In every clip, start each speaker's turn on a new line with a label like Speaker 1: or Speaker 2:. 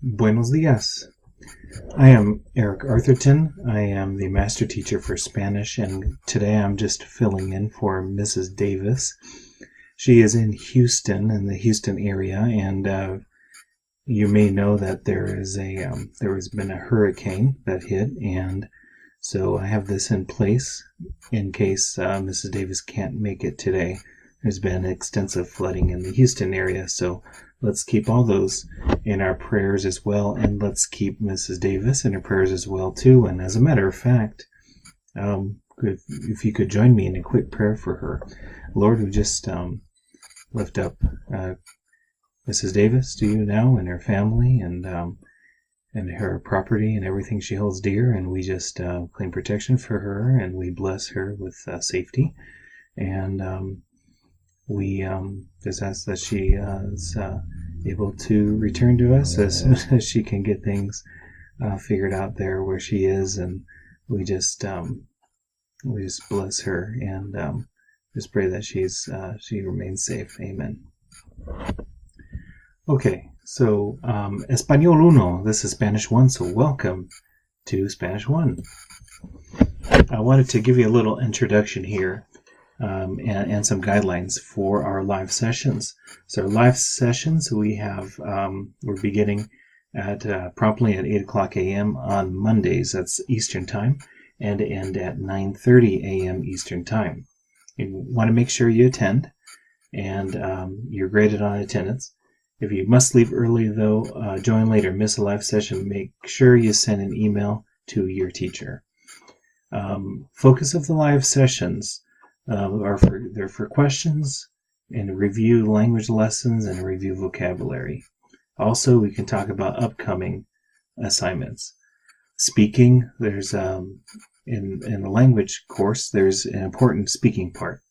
Speaker 1: Buenos dias. I am Eric Arthurton. I am the master teacher for Spanish, and today I'm just filling in for Mrs. Davis. She is in Houston, in the Houston area, and you may know that there has been a hurricane that hit, and so I have this in place in case Mrs. Davis can't make it today. There's been extensive flooding in the Houston area, so let's keep all those in our prayers as well, and let's keep Mrs. Davis in her prayers as well too. And as a matter of fact, if you could join me in a quick prayer for her. Lord, we just lift up Mrs. Davis to you now, and her family, and her property and everything she holds dear, and we just claim protection for her, and we bless her with safety, and we just ask that she is able to return to us as soon as she can get things figured out there where she is, and we just bless her and just pray that she remains safe. Amen. Okay, so Español Uno. This is Spanish 1, so welcome to Spanish 1. I wanted to give you a little introduction here. And some guidelines for our live sessions. So our live sessions, we have we're beginning at promptly at 8 o'clock a.m. on Mondays. That's Eastern Time, and end at 9:30 a.m. Eastern Time. You want to make sure you attend, and you're graded on attendance. If you must leave early, though, join later, miss a live session, make sure you send an email to your teacher. Focus of the live sessions they're for questions and review language lessons and review vocabulary. Also, we can talk about upcoming assignments. Speaking, there's in the language course, there's an important speaking part.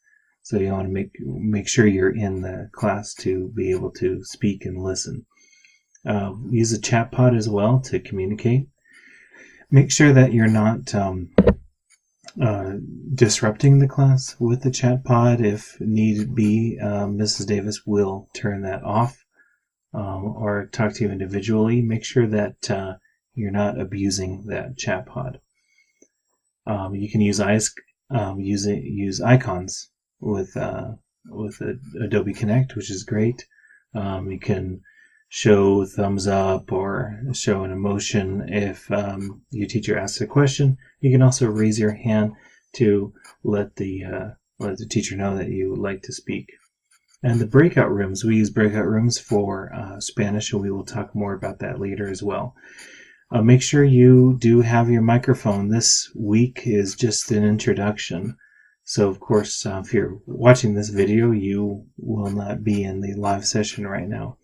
Speaker 1: So you want to make sure you're in the class to be able to speak and listen. Use a chat pod as well to communicate. Make sure that you're not disrupting the class with the chat pod. If need be, Mrs. Davis will turn that off or talk to you individually. Make sure that you're not abusing that chat pod. You can use icons with Adobe Connect, which is great. You can show thumbs up or show an emotion if your teacher asks a question. You can also raise your hand to let the teacher know that you would like to speak. And the breakout rooms, we use breakout rooms for Spanish, and we will talk more about that later as well. Make sure you do have your microphone. This week is just an introduction. So, of course, if you're watching this video, you will not be in the live session right now.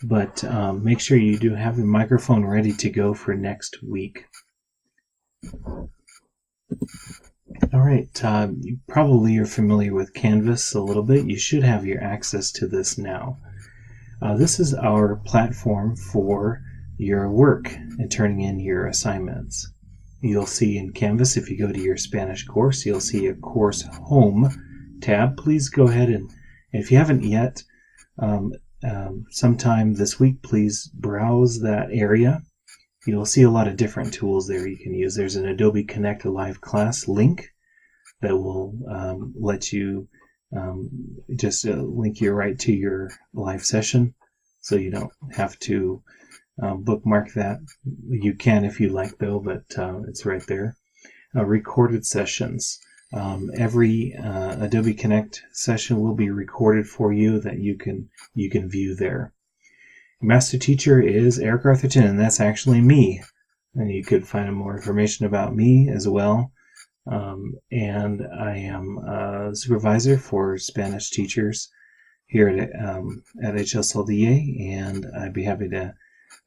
Speaker 1: But make sure you do have the microphone ready to go for next week. All right, you probably are familiar with Canvas a little bit. You should have your access to this now. This is our platform for your work and turning in your assignments. You'll see in Canvas, if you go to your Spanish course, you'll see a course home tab. Please go ahead and if you haven't yet, sometime this week, please browse that area. You'll see a lot of different tools there you can use. There's an Adobe Connect Live Class link that will let you just link you right to your live session, so you don't have to bookmark that. You can if you like, though, but it's right there. Recorded sessions. Every Adobe Connect session will be recorded for you that you can view there. Master teacher is Eric Arthurton, and that's actually me. And you could find more information about me as well. And I am a supervisor for Spanish teachers here at HSLDA, and I'd be happy to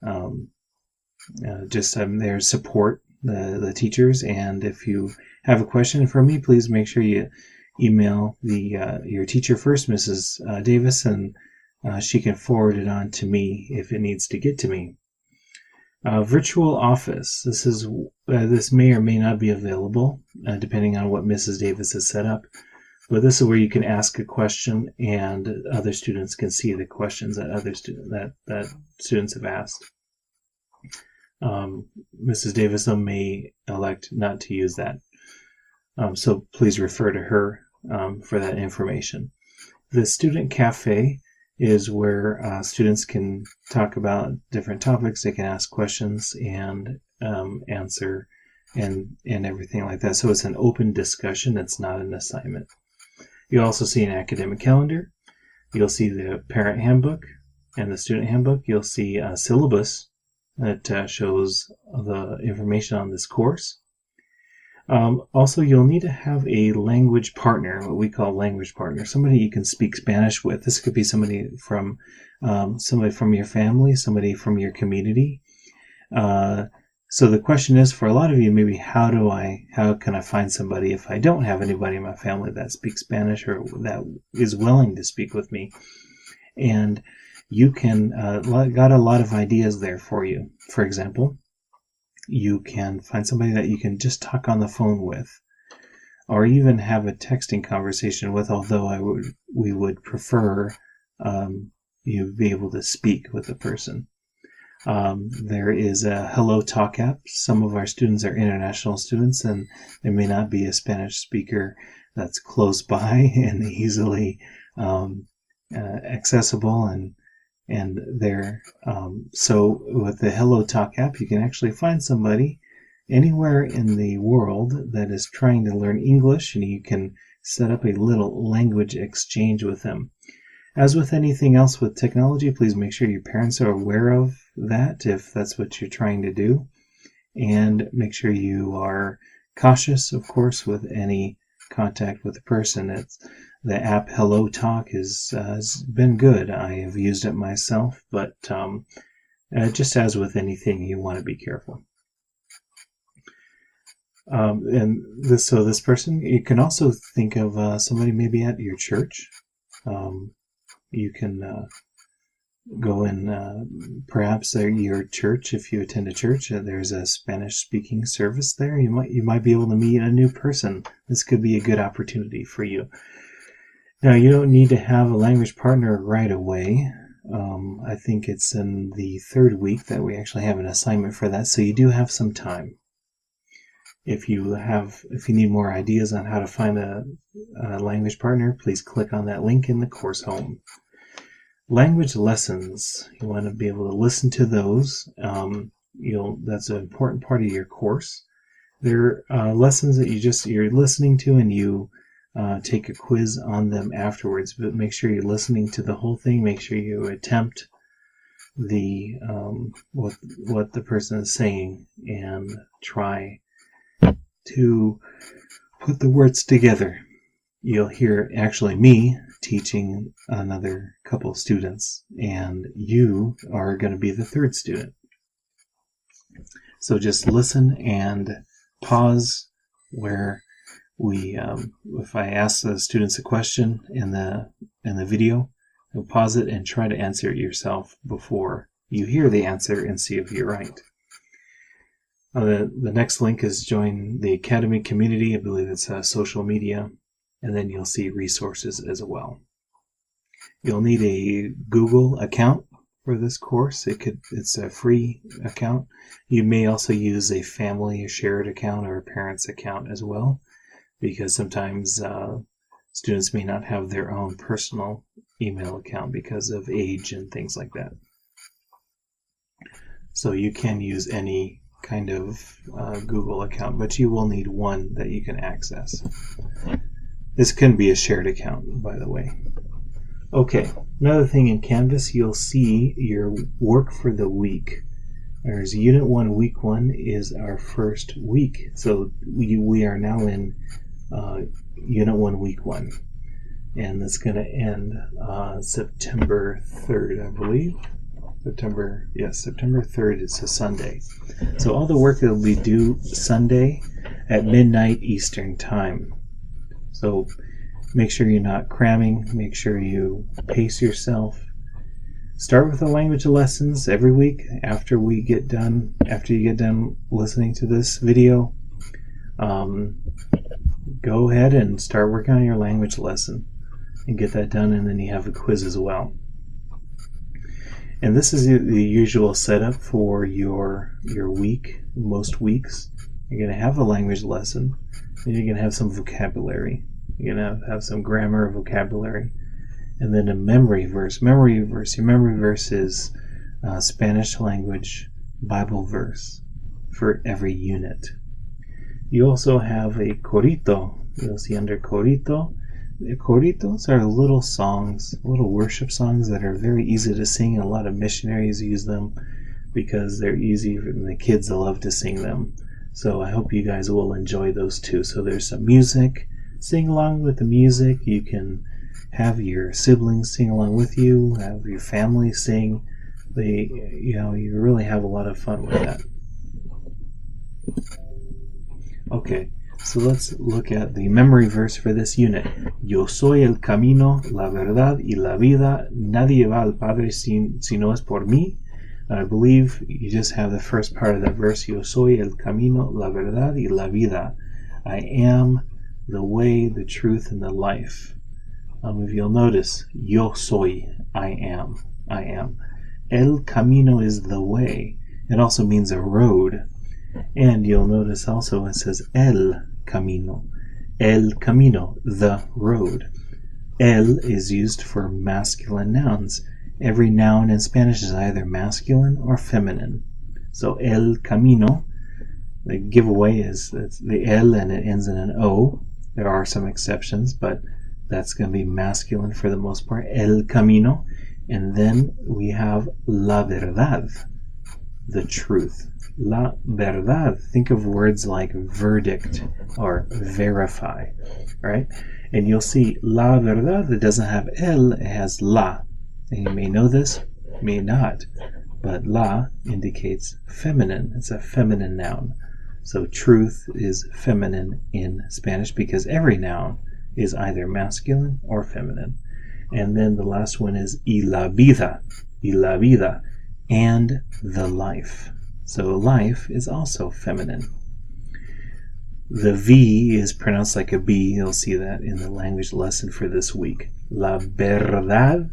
Speaker 1: I'm there to support the teachers. And if you have a question for me, please make sure you email your teacher first, Mrs. Davis, and she can forward it on to me if it needs to get to me. Virtual office. This may or may not be available depending on what Mrs. Davis has set up. But this is where you can ask a question, and other students can see the questions that students have asked. Mrs. Davison may elect not to use that. So please refer to her for that information. The Student Cafe is where students can talk about different topics. They can ask questions and answer and everything like that. So it's an open discussion. It's not an assignment. You'll also see an academic calendar. You'll see the parent handbook and the student handbook. You'll see a syllabus that shows the information on this course. Also, you'll need to have a language partner, what we call language partner, somebody you can speak Spanish with. This could be somebody from your family, somebody from your community. So the question is, for a lot of you, maybe how can I find somebody if I don't have anybody in my family that speaks Spanish or that is willing to speak with me? And you can got a lot of ideas there for you. For example, you can find somebody that you can just talk on the phone with, or even have a texting conversation with, although we would prefer you be able to speak with the person. There is a Hello Talk app. Some of our students are international students, and there may not be a Spanish speaker that's close by and easily accessible, and there. So with the Hello Talk app, you can actually find somebody anywhere in the world that is trying to learn English, and you can set up a little language exchange with them. As with anything else with technology, please make sure your parents are aware of that if that's what you're trying to do, and make sure you are cautious, of course, with any contact with the person. The app Hello Talk has been good. I have used it myself, but just as with anything, you want to be careful. So this person, you can also think of somebody maybe at your church. You can go in, perhaps at your church, if you attend a church, there's a Spanish-speaking service there. You might be able to meet a new person. This could be a good opportunity for you. Now, you don't need to have a language partner right away. I think it's in the third week that we actually have an assignment for that, so you do have some time. If you need more ideas on how to find a language partner, please click on that link in the course home. Language lessons, you want to be able to listen to those. That's an important part of your course. They're lessons that you're listening to, and you take a quiz on them afterwards. But make sure you're listening to the whole thing. Make sure you attempt the what the person is saying, and try to put the words together. You'll hear actually me teaching another couple of students, and you are going to be the third student. So just listen and pause where if I ask the students a question in the video, you'll pause it and try to answer it yourself before you hear the answer and see if you're right. The next link is join the Academy community. I believe it's social media, and then you'll see resources as well. You'll need a Google account for this course. It's a free account. You may also use a family shared account or a parent's account as well, because sometimes students may not have their own personal email account because of age and things like that. So you can use any kind of Google account, but you will need one that you can access. This can be a shared account, by the way. Okay, another thing in Canvas, you'll see your work for the week. There's Unit 1, Week 1 is our first week. So we are now in Unit 1, Week 1. And that's going to end September 3rd, I believe. September 3rd is a Sunday. So all the work will be due Sunday at midnight Eastern Time. So make sure you're not cramming. Make sure you pace yourself. Start with the language lessons every week after you get done listening to this video. Go ahead and start working on your language lesson and get that done, and then you have a quiz as well. And this is the usual setup for your week. Most weeks, you're going to have a language lesson, and you're going to have some vocabulary. You're going to have some grammar, vocabulary, and then a memory verse. Your memory verse is Spanish language Bible verse for every unit. You also have a corito. You'll see under corito. The corritos are little songs, little worship songs that are very easy to sing. A lot of missionaries use them because they're easy, and the kids love to sing them. So I hope you guys will enjoy those too. So there's some music. Sing along with the music. You can have your siblings sing along with you, have your family sing. You really have a lot of fun with that. Okay. So let's look at the memory verse for this unit. Yo soy el camino, la verdad y la vida. Nadie va al Padre si no es por mí. And I believe you just have the first part of that verse. Yo soy el camino, la verdad y la vida. I am the way, the truth, and the life. If you'll notice, yo soy, I am. El camino is the way. It also means a road. And you'll notice also it says el camino, the road. El is used for masculine nouns. Every noun in Spanish is either masculine or feminine. So el camino, the giveaway is the el and it ends in an O. There are some exceptions, but that's going to be masculine for the most part. El camino. And then we have la verdad, the truth. La verdad. Think of words like verdict or verify, right? And you'll see la verdad, it doesn't have el, it has la. And you may know this, may not, but la indicates feminine. It's a feminine noun. So truth is feminine in Spanish because every noun is either masculine or feminine. And then the last one is y la vida, and the life. So life is also feminine. The V is pronounced like a B. You'll see that in the language lesson for this week. La verdad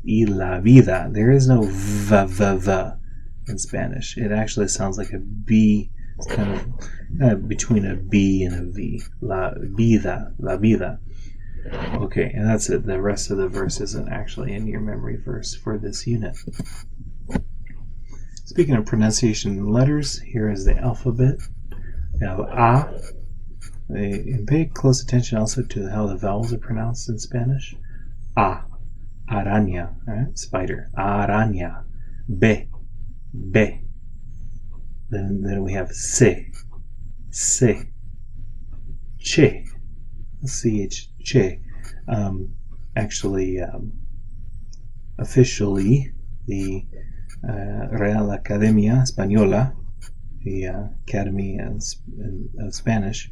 Speaker 1: y la vida. There is no v in Spanish. It actually sounds like a B. It's kind of between a B and a V. La vida. Okay, and that's it. The rest of the verse isn't actually in your memory verse for this unit. Speaking of pronunciation and letters, here is the alphabet. We have A. And pay close attention also to how the vowels are pronounced in Spanish. A. Araña. Right? Spider. Araña. B. Then we have C. Che. CH. Che. Officially, the Real Academia Española, the Academy of Spanish,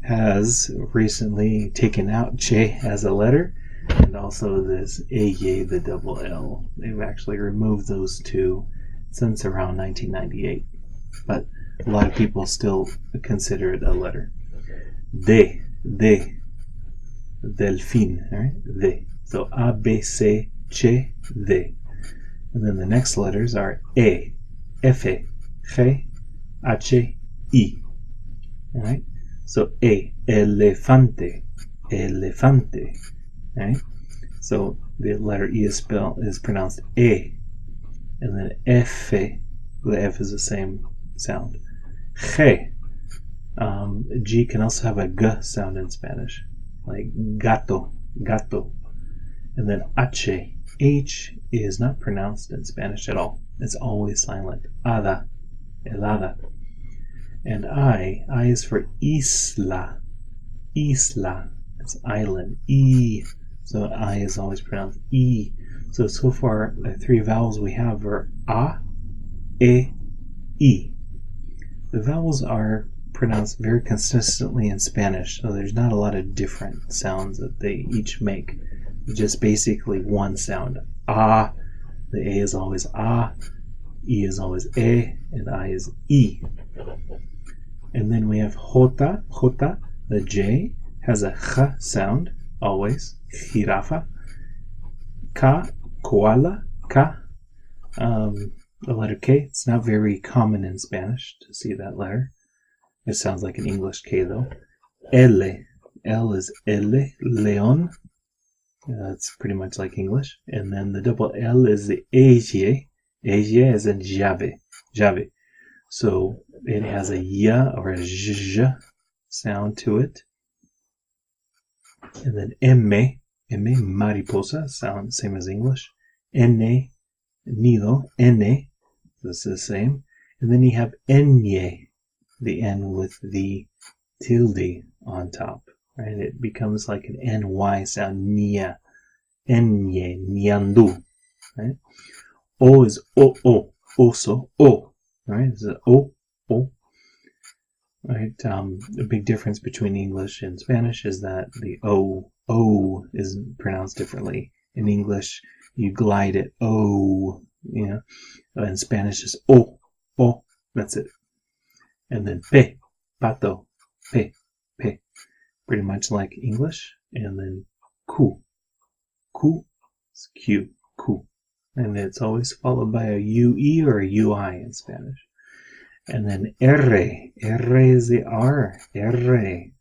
Speaker 1: has recently taken out che as a letter, and also this eye, the double L. They've actually removed those two since around 1998, but a lot of people still consider it a letter. De, delfín, right? De. So A, B, C, che, de. And then the next letters are E, F, G, H, I. All right? So E, elefante. Right? So the letter E is pronounced E. And then F, the F is the same sound. G. G can also have a G sound in Spanish, like gato. And then H is not pronounced in Spanish at all. It's always silent. Hada, helada. And I is for isla. It's island. E. So I is always pronounced E. So far, the three vowels we have are A, E, I. The vowels are pronounced very consistently in Spanish, so there's not a lot of different sounds that they each make. Just basically one sound. A. The A is always A, E is always E, and I is I. And then we have Jota. The J has a J sound, always. Jirafa. Ka, koala. Ka. The letter K. It's not very common in Spanish to see that letter. It sounds like an English K though. L. L is L, león. It's pretty much like English. And then the double L is the ella. Ella is a llave. So it has a y or a zh sound to it. And then M, mariposa, sound same as English. N, nido, N, this is the same. And then you have Nye, the N with the tilde on top, right? It becomes like an NY sound, Nia, Nye, niandu, right? O is O, oso, O, right? It's a O, right? The big difference between English and Spanish is that the O is pronounced differently. In English, you glide it, O, you know. In Spanish, it's O, that's it. And then P, pato, P, pretty much like English. And then Q is Q. And it's always followed by a UE or a UI in Spanish. And then R is the R,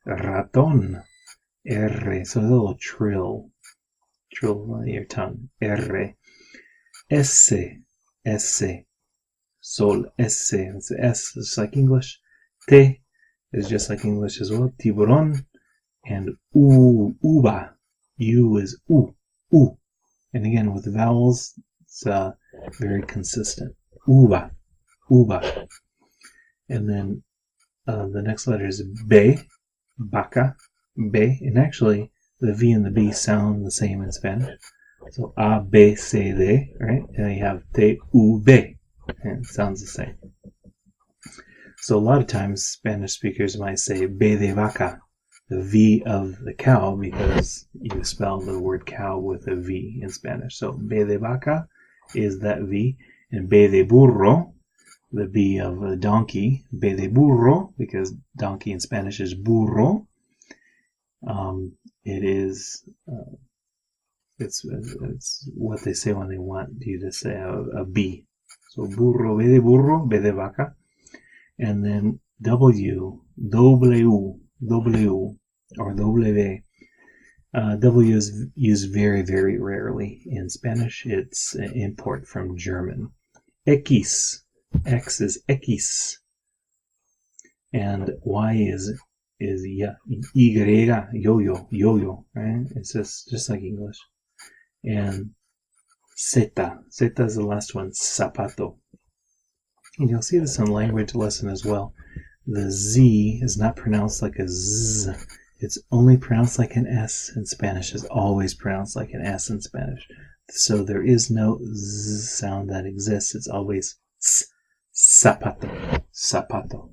Speaker 1: raton, R, so a little trill on your tongue, R. S, sol, S, it's S, just like English. T is just like English as well, tiburón. And uva, U is U. And again, with vowels, it's very consistent. Uva. And then the next letter is B, vaca, B. And actually, the V and the B sound the same in Spanish. So A, B, C, D, right? And then you have T, U, B. And it sounds the same. So a lot of times, Spanish speakers might say B de vaca, the V of the cow, because you spell the word cow with a V in Spanish. So B de vaca is that V. And B de burro, the B of a donkey, B de burro, because donkey in Spanish is burro. It is, it's what they say when they want you to say a B. So burro, B de vaca. And then W, or W. W is used very, very rarely in Spanish. It's an import from German. X is X. And Y is Y, yo-yo, right? It's just like English. And Zeta is the last one, zapato. And you'll see this in language lesson as well. The Z is not pronounced like a Z. It's only pronounced like an S in Spanish. It's always pronounced like an S in Spanish. So there is no Z sound that exists. It's always S, zapato.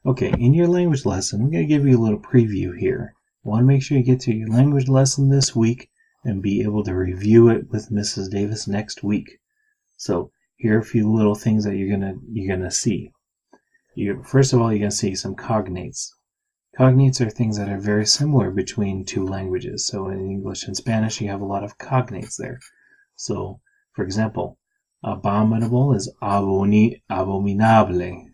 Speaker 1: Okay, in your language lesson, I'm going to give you a little preview here. I want to make sure you get to your language lesson this week and be able to review it with Mrs. Davis next week. So here are a few little things that you're gonna see. First of all, you're gonna see some cognates. Cognates are things that are very similar between two languages. So in English and Spanish, you have a lot of cognates there. So, for example, abominable is abominable,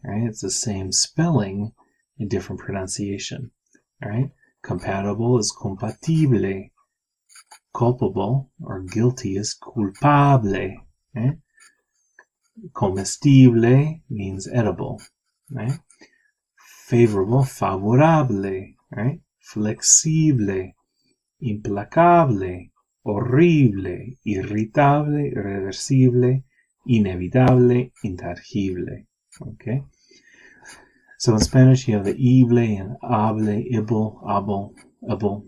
Speaker 1: right? It's the same spelling, a different pronunciation, right? Compatible is compatible. Culpable or guilty is culpable, right? Comestible means edible, right? Favorable, favorable, right? Flexible, implacable, horrible, irritable, irreversible, inevitable, intangible. Okay? So in Spanish you have the ible and able, able,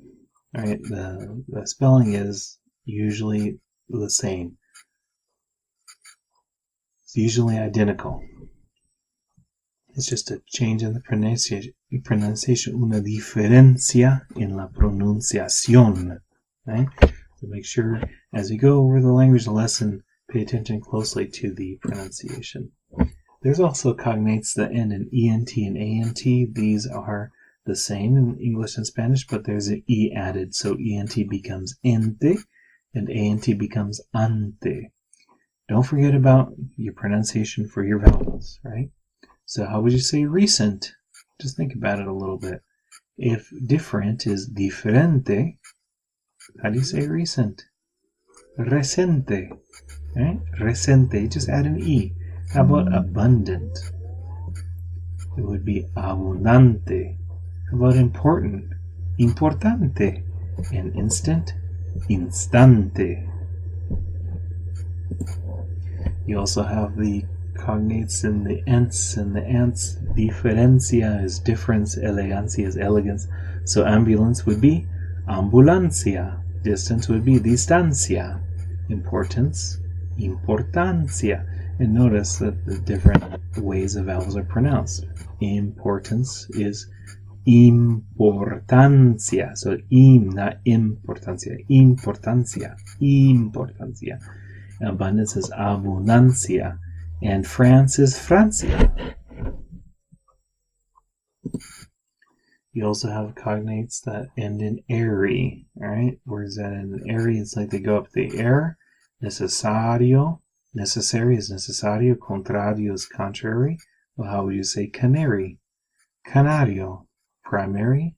Speaker 1: right? The spelling is usually the same. It's usually identical. It's just a change in the pronunciation, una diferencia en la pronunciación, right? So make sure as you go over the language lesson, pay attention closely to the pronunciation. There's also cognates that end in ENT and ANT. These are the same in English and Spanish, but there's an E added, so ENT becomes ente, and A-N-T becomes ante. Don't forget about your pronunciation for your vowels, right? So how would you say recent? Just think about it a little bit. If different is diferente, how do you say recent? Recente, right? Recente, just add an E. How about abundant? It would be abundante. How about important? Importante. And instant? Instante. You also have the cognates and the ents and the ants. Diferencia is difference, elegancia is elegance. So ambulance would be ambulancia. Distance would be distancia. Importance, importancia. And notice that the different ways the vowels are pronounced. Importance is importancia. So not importancia. Importancia. Importancia. Abundance is abundancia. And France is Francia. You also have cognates that end in airy. Alright? Words that end in airy, it's like they go up the air. Necesario. Necessary is necesario. Contrario is contrary. Well, how would you say canary? Canario. Primary.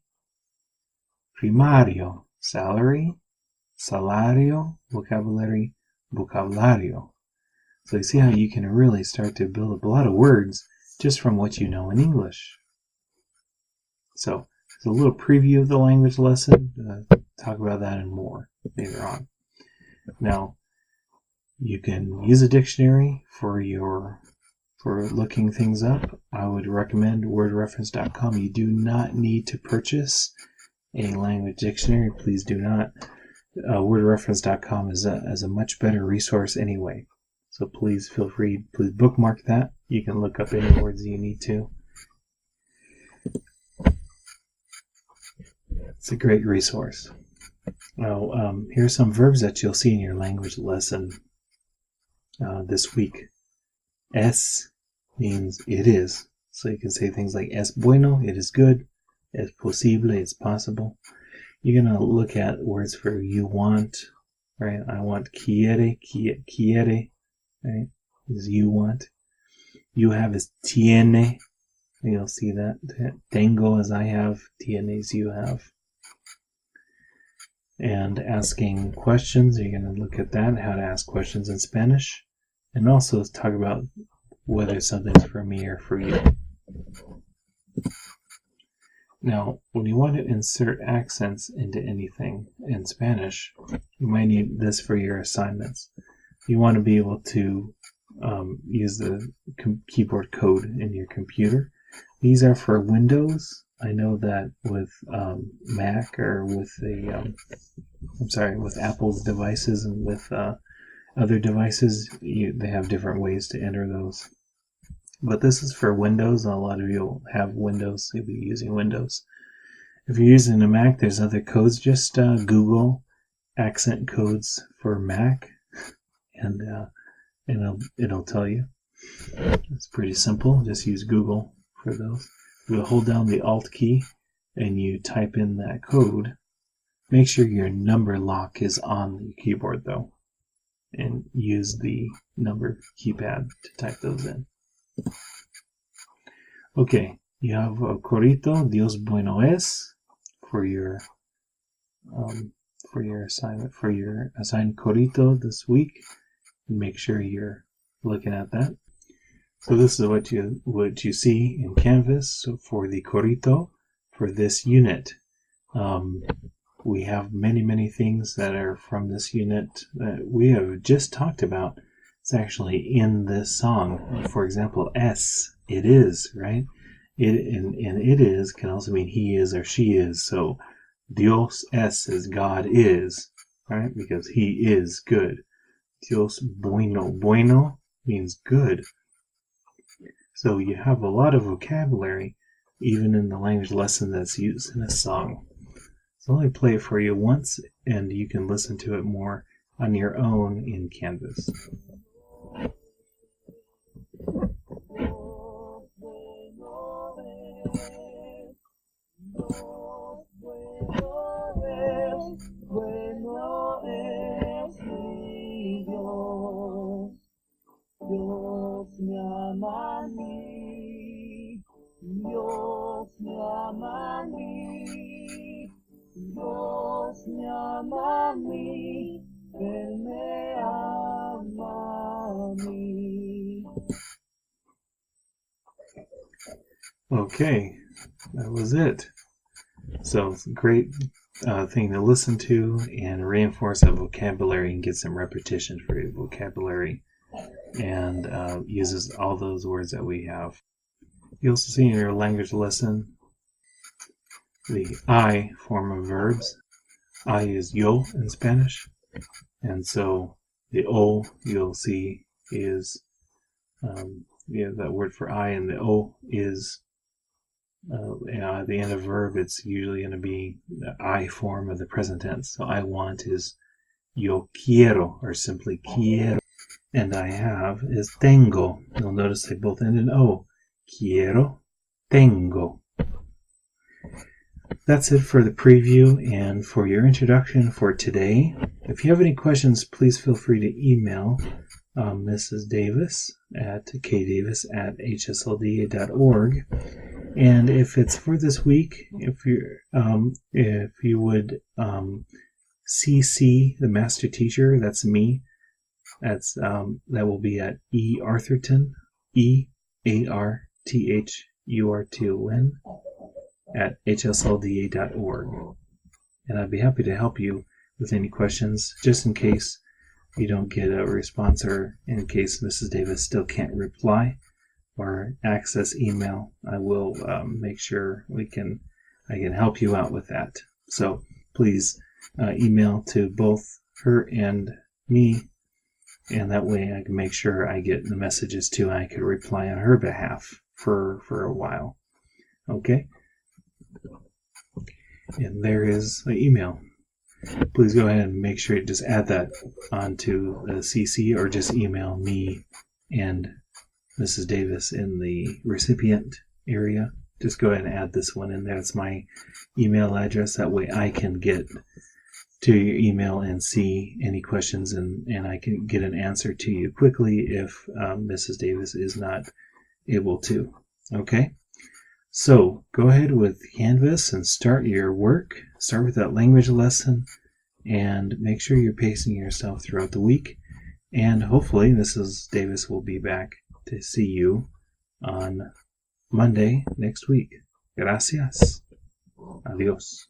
Speaker 1: Primario. Salary. Salario. Vocabulary. Vocabulario. So you see how you can really start to build up a lot of words just from what you know in English. So it's a little preview of the language lesson. Talk about that and more later on. Now, you can use a dictionary for looking things up. I would recommend wordreference.com. You do not need to purchase a language dictionary. Please do not. Wordreference.com is a much better resource anyway. So please feel free, please bookmark that. You can look up any words you need to. It's a great resource. Now, here's some verbs that you'll see in your language lesson this week. Es means it is. So you can say things like es bueno, it is good. Es posible, it's possible. You're going to look at words for you want, right? I want quiere, right? Is you want. You have is tiene. You'll see that. Tengo is I have. Tiene is you have. And asking questions, you're going to look at that, how to ask questions in Spanish. And also talk about whether something's for me or for you. Now, when you want to insert accents into anything in Spanish, you might need this for your assignments. You want to be able to use the keyboard code in your computer. These are for Windows. I know that with Mac or with with Apple's devices and with other devices, they have different ways to enter those. But this is for Windows. A lot of you have Windows. You'll be using Windows. If you're using a Mac, there's other codes. Just Google accent codes for Mac, and it'll tell you. It's pretty simple. Just use Google for those. You'll hold down the Alt key and you type in that code. Make sure your number lock is on the keyboard though, and use the number keypad to type those in. Okay, you have corito, Dios bueno es, for your assignment, for your assigned corito this week. Make sure you're looking at that. So this is what you see in Canvas. So for the corito, for this unit, we have many things that are from this unit that we have just talked about. It's actually in this song. For example, es, it is, right? And it is can also mean he is or she is. So Dios es is God is, right? Because he is good. Dios bueno. Bueno means good. So you have a lot of vocabulary, even in the language lesson that's used in a song. So let me play it for you once, and you can listen to it more on your own in Canvas.
Speaker 2: Dios me ama a mí. Dios me ama a mí. Dios me ama a mí. Él me ama a mí.
Speaker 1: Okay, that was it. So it's a great thing to listen to and reinforce that vocabulary and get some repetition for your vocabulary, and uses all those words that we have. You also see in your language lesson the I form of verbs. I is yo in Spanish, and so the O you'll see is that word for I, and the O is at the end of verb. It's usually going to be the I form of the present tense. So I want is yo quiero, or simply quiero, and I have is tengo. You'll notice they both end in O. Quiero, tengo. That's it for the preview and for your introduction for today. If you have any questions, please feel free to email Mrs. Davis at kdavis@hslda.org. And if it's for this week, if you would CC the master teacher, that's me. That will be at eartherton, EARTHURTON at hslda.org. And I'd be happy to help you with any questions, just in case you don't get a response, or in case Mrs. Davis still can't reply or access email. I will make sure I can help you out with that. So please email to both her and me, and that way I can make sure I get the messages too, and I can reply on her behalf for a while. Okay? And there is the email. Please go ahead and make sure you just add that onto the CC, or just email me and Mrs. Davis in the recipient area. Just go ahead and add this one in there. It's my email address. That way I can get to your email and see any questions, and I can get an answer to you quickly if Mrs. Davis is not able to. Okay? So go ahead with Canvas and start your work. Start with that language lesson and make sure you're pacing yourself throughout the week. And hopefully Mrs. Davis will be back to see you on Monday next week. Gracias. Adios.